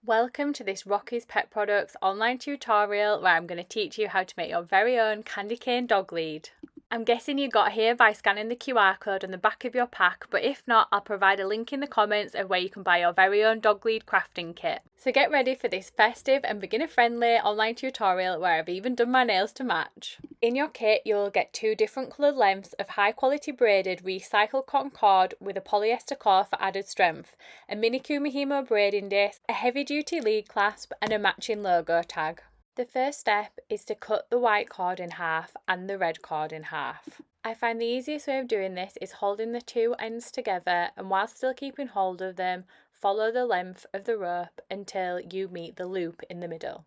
Welcome to this Rocky's Pet Products online tutorial where I'm going to teach you how to make your very own candy cane dog lead. I'm guessing you got here by scanning the QR code on the back of your pack, but if not, I'll provide a link in the comments of where you can buy your very own dog lead crafting kit. So get ready for this festive and beginner friendly online tutorial where I've even done my nails to match. In your kit you'll get 2 different coloured lengths of high quality braided recycled cotton cord with a polyester core for added strength, a mini Kumihimo braiding disc, a heavy duty lead clasp and a matching logo tag. The first step is to cut the white cord in half and the red cord in half. I find the easiest way of doing this is holding the 2 ends together, and while still keeping hold of them, follow the length of the rope until you meet the loop in the middle.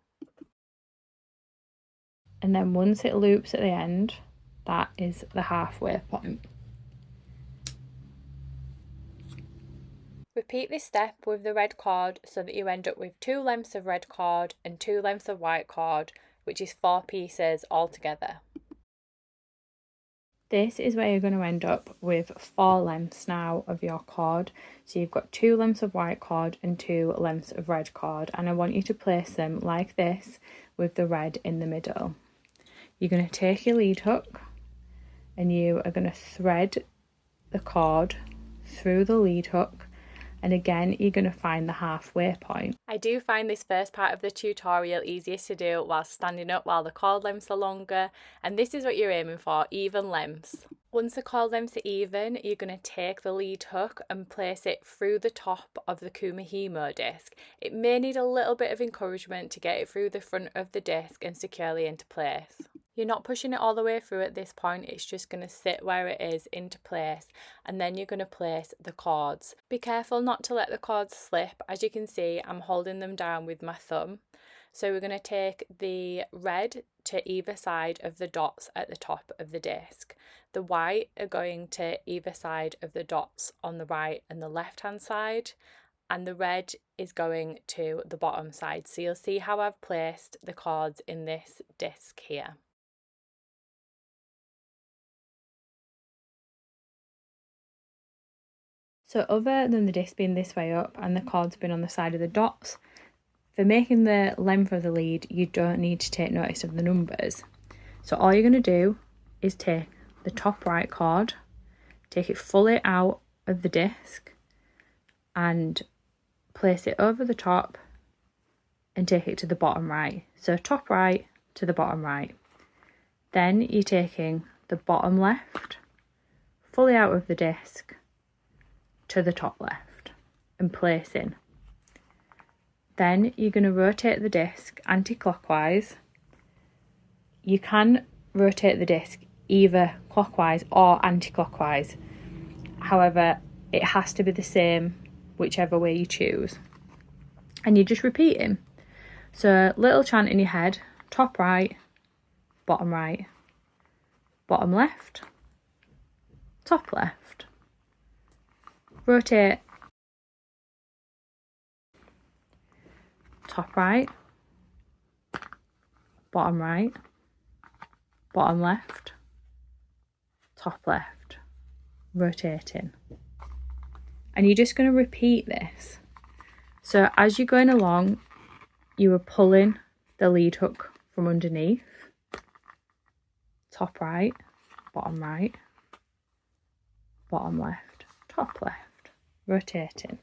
And then once it loops at the end, that is the halfway point. Repeat this step with the red cord so that you end up with 2 lengths of red cord and 2 lengths of white cord, which is 4 pieces altogether. This is where you're going to end up with 4 lengths now of your cord. So you've got 2 lengths of white cord and 2 lengths of red cord, and I want you to place them like this with the red in the middle. You're going to take your lead hook and you are going to thread the cord through the lead hook, and again you're going to find the halfway point. I do find this first part of the tutorial easiest to do while standing up while the cord lengths are longer, and this is what you're aiming for, even lengths. Once the cord lengths are even, you're going to take the lead hook and place it through the top of the Kumihimo disc. It may need a little bit of encouragement to get it through the front of the disc and securely into place. You're not pushing it all the way through at this point, it's just going to sit where it is into place, and then you're going to place the cords. Be careful not to let the cords slip. As you can see, I'm holding them down with my thumb. So we're going to take the red to either side of the dots at the top of the disc. The white are going to either side of the dots on the right and the left hand side, and the red is going to the bottom side. So you'll see how I've placed the cords in this disc here. So other than the disc being this way up and the cords being on the side of the dots, for making the length of the lead, you don't need to take notice of the numbers. So all you're going to do is take the top right cord, take it fully out of the disc and place it over the top and take it to the bottom right. So top right to the bottom right. Then you're taking the bottom left, fully out of the disc, to the top left and placing. Then you're going to rotate the disc anti-clockwise. You can rotate the disc either clockwise or anti-clockwise. However, it has to be the same whichever way you choose. And you're just repeating. So little chant in your head, top right, bottom left, top left. Rotate, top right, bottom left, top left, rotating. And you're just going to repeat this. So as you're going along, you are pulling the lead hook from underneath, top right, bottom left, top left. Rotating.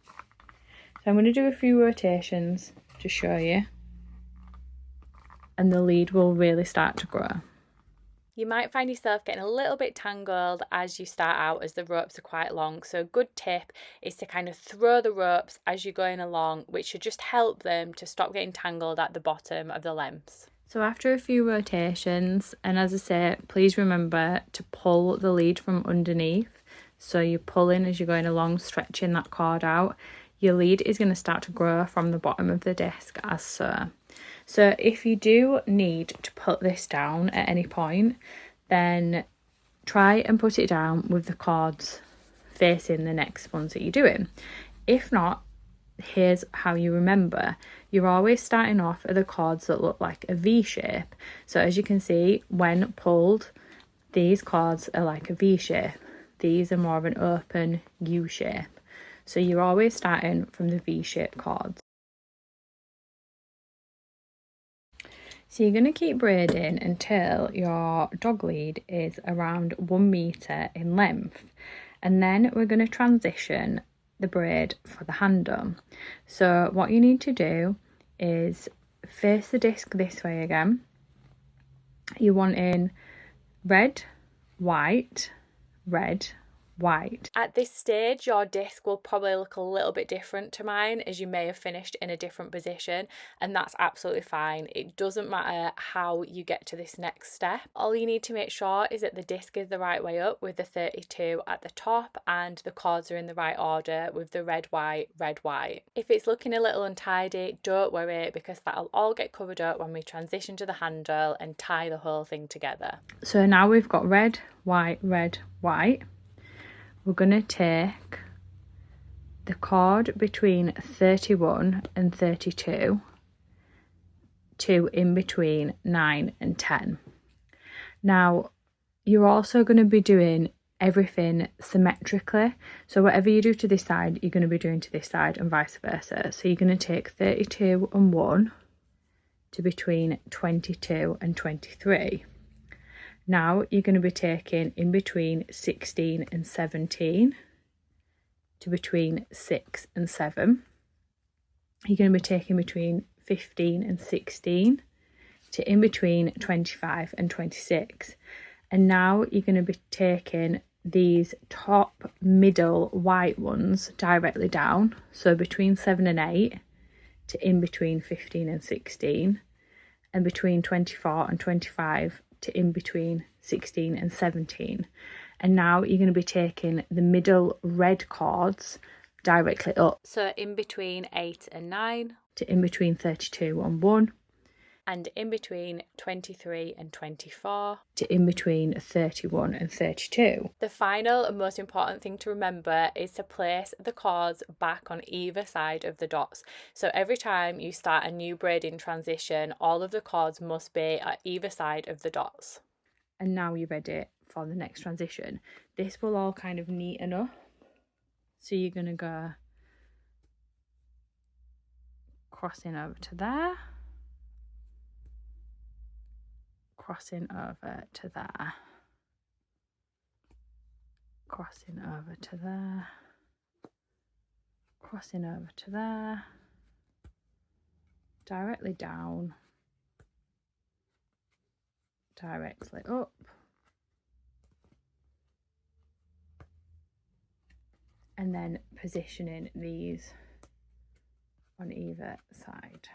So I'm going to do a few rotations to show you, and the lead will really start to grow. You might find yourself getting a little bit tangled as you start out, as the ropes are quite long, so a good tip is to kind of throw the ropes as you're going along, which should just help them to stop getting tangled at the bottom of the lengths. So after a few rotations, and as I say, please remember to pull the lead from underneath. So you're pulling as you're going along, stretching that cord out. Your lead is going to start to grow from the bottom of the disc as so. So if you do need to put this down at any point, then try and put it down with the cords facing the next ones that you're doing. If not, here's how you remember. You're always starting off at the cords that look like a V shape. So as you can see, when pulled, these cords are like a V shape. These are more of an open U shape. So you're always starting from the V-shaped cords. So you're going to keep braiding until your dog lead is around 1 metre in length, and then we're going to transition the braid for the handle. So what you need to do is face the disc this way again. You want in red, white, red, white. At this stage, your disc will probably look a little bit different to mine, as you may have finished in a different position, and that's absolutely fine. It doesn't matter how you get to this next step. All you need to make sure is that the disc is the right way up with the 32 at the top, and the cords are in the right order with the red, white, red, white. If it's looking a little untidy, don't worry, because that'll all get covered up when we transition to the handle and tie the whole thing together. So now we've got red, white, red, white. We're going to take the cord between 31 and 32 to in between 9 and 10. Now, you're also going to be doing everything symmetrically. So whatever you do to this side, you're going to be doing to this side and vice versa. So you're going to take 32 and 1 to between 22 and 23. Now you're going to be taking in between 16 and 17 to between 6 and 7. You're going to be taking between 15 and 16 to in between 25 and 26. And now you're going to be taking these top middle white ones directly down. So between 7 and 8 to in between 15 and 16. And between 24 and 25 to in between 16 and 17. And now you're going to be taking the middle red cords directly up. So in between 8 and 9 to in between 32 and 1. And in between 23 and 24 to in between 31 and 32. The final and most important thing to remember is to place the cords back on either side of the dots. So every time you start a new braiding transition, all of the cords must be at either side of the dots. And now you're ready for the next transition. This will all kind of neaten up. So you're going to go crossing over to there. Crossing over to there, crossing over to there, crossing over to there, directly down, directly up, and then positioning these on either side.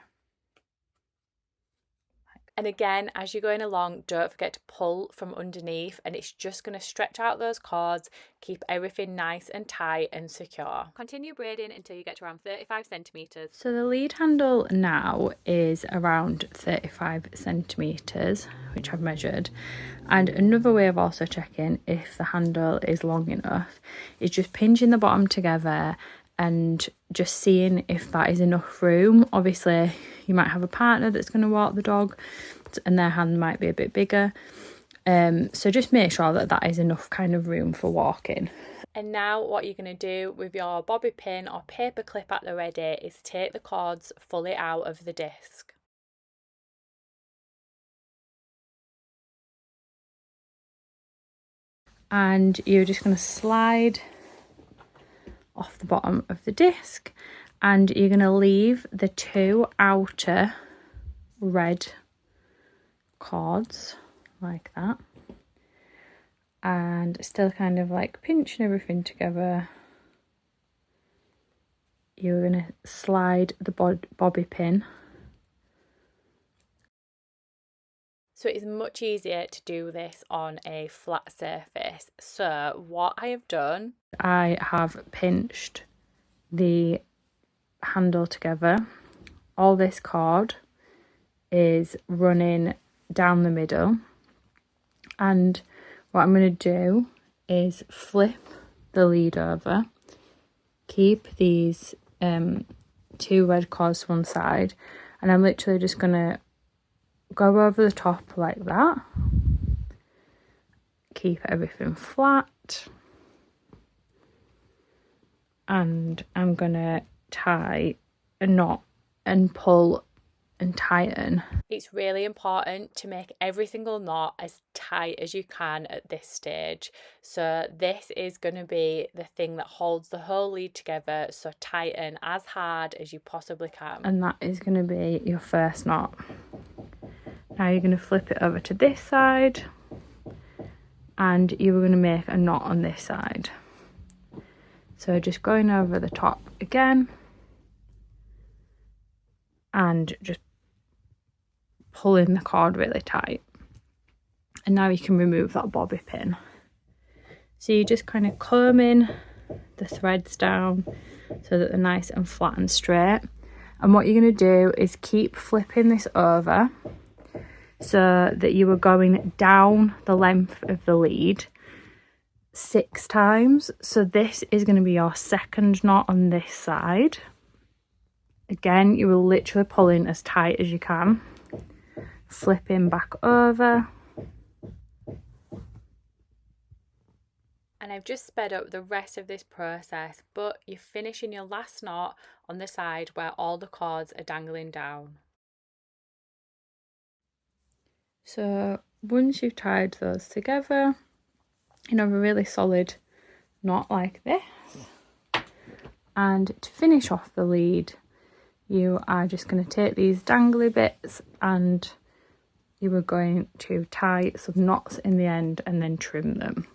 And again, as you're going along, don't forget to pull from underneath, and it's just going to stretch out those cords, keep everything nice and tight and secure. Continue braiding until you get to around 35 centimetres. So the lead handle now is around 35 centimetres, which I've measured. And another way of also checking if the handle is long enough is just pinching the bottom together and just seeing if that is enough room. Obviously, you might have a partner that's going to walk the dog and their hand might be a bit bigger. So just make sure that that is enough kind of room for walking. And now what you're going to do with your bobby pin or paper clip at the ready is take the cords fully out of the disc. And you're just going to slide off the bottom of the disc, and you're going to leave the two outer red cords like that, and still kind of like pinching everything together. You're going to slide the bobby pin. So it's much easier to do this on a flat surface. So what I have done, I have pinched the handle together. All this cord is running down the middle, and what I'm going to do is flip the lead over, keep these two red cords to one side, and I'm literally just going to go over the top like that, keep everything flat, and I'm gonna tie a knot and pull and tighten. It's really important to make every single knot as tight as you can at this stage. So this is going to be the thing that holds the whole lead together, so tighten as hard as you possibly can. And that is going to be your first knot. Now you're going to flip it over to this side and you're going to make a knot on this side. So just going over the top again and just pulling the cord really tight. And now you can remove that bobby pin. So you just kind of comb in the threads down so that they're nice and flat and straight. And what you're going to do is keep flipping this over so that you are going down the length of the lead 6 times. So this is going to be your second knot on this side. Again, you will literally pull in as tight as you can, flipping back over. And I've just sped up the rest of this process, but you're finishing your last knot on the side where all the cords are dangling down. So once you've tied those together, you have a really solid knot like this. And to finish off the lead, you are just going to take these dangly bits and you are going to tie some knots in the end and then trim them.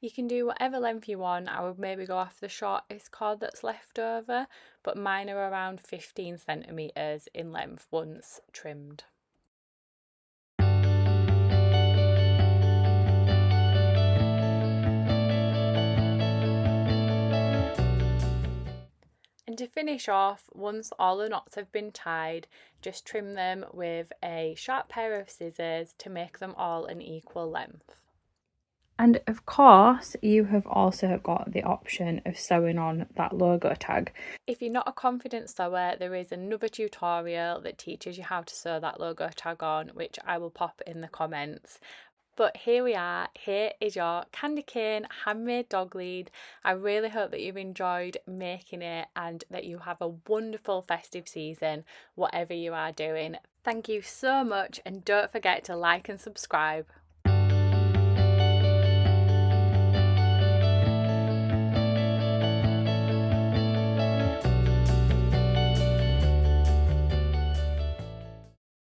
You can do whatever length you want. I would maybe go off the shortest cord that's left over, but mine are around 15 centimetres in length once trimmed. And to finish off, once all the knots have been tied, just trim them with a sharp pair of scissors to make them all an equal length. And of course, you have also got the option of sewing on that logo tag. If you're not a confident sewer, there is another tutorial that teaches you how to sew that logo tag on, which I will pop in the comments. But here we are, here is your candy cane handmade dog lead. I really hope that you've enjoyed making it and that you have a wonderful festive season, whatever you are doing. Thank you so much, and don't forget to like and subscribe.